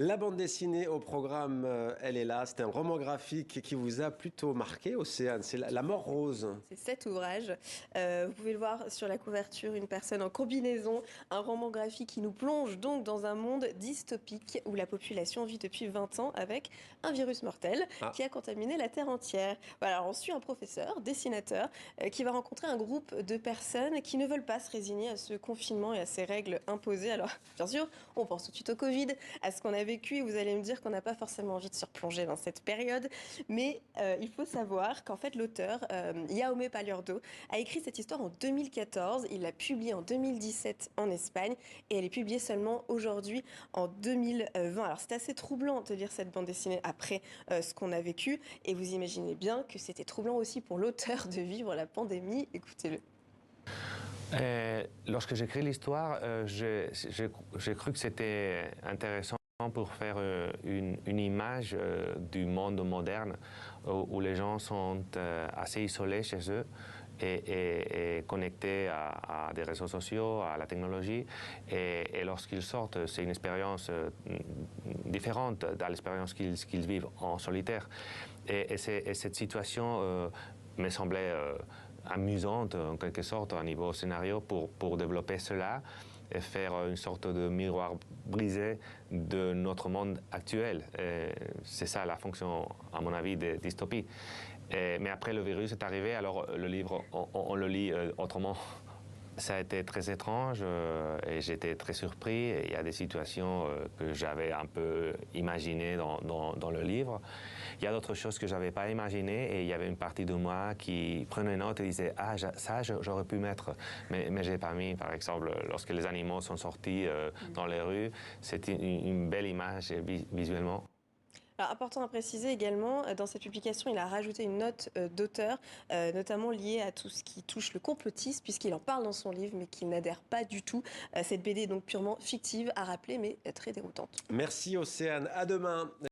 La bande dessinée au programme, elle est là. C'est un roman graphique qui vous a plutôt marqué, Océane. C'est La Mort Rose. C'est 7 ouvrages. Vous pouvez le voir sur la couverture, une personne en combinaison, un roman graphique qui nous plonge donc dans un monde dystopique où la population vit depuis 20 ans avec un virus mortel Ah, qui a contaminé la Terre entière. Voilà, alors on suit un professeur, dessinateur, qui va rencontrer un groupe de personnes qui ne veulent pas se résigner à ce confinement et à ces règles imposées. Alors, bien sûr, on pense tout de suite au Covid, à ce qu'on a vécu, et vous allez me dire qu'on n'a pas forcément envie de se replonger dans cette période, mais il faut savoir qu'en fait l'auteur, Jaume Pallardo, a écrit cette histoire en 2014, il l'a publiée en 2017 en Espagne, et elle est publiée seulement aujourd'hui en 2020. Alors c'est assez troublant de lire cette bande dessinée après ce qu'on a vécu, et vous imaginez bien que c'était troublant aussi pour l'auteur de vivre la pandémie. Écoutez-le. Lorsque j'écris l'histoire, j'ai cru que c'était intéressant pour faire une image du monde moderne où les gens sont assez isolés chez eux et connectés à des réseaux sociaux, à la technologie. Et lorsqu'ils sortent, c'est une expérience différente de l'expérience qu'ils vivent en solitaire. Et cette situation me semblait amusante en quelque sorte au niveau scénario pour développer cela et faire une sorte de miroir brisé de notre monde actuel. C'est ça la fonction, à mon avis, des dystopies. Mais après le virus est arrivé, alors le livre, on le lit autrement. Ça a été très étrange et j'étais très surpris. Il y a des situations que j'avais un peu imaginées dans le livre. Il y a d'autres choses que je n'avais pas imaginées et il y avait une partie de moi qui prenait note et disait « Ah, ça, j'aurais pu mettre ». Mais je n'ai pas mis, par exemple, lorsque les animaux sont sortis dans les rues. C'était une belle image visuellement. Alors, important à préciser également, dans cette publication, il a rajouté une note d'auteur, notamment liée à tout ce qui touche le complotisme, puisqu'il en parle dans son livre, mais qu'il n'adhère pas du tout. Cette BD est donc purement fictive, à rappeler, mais très déroutante. merci, Océane. À demain.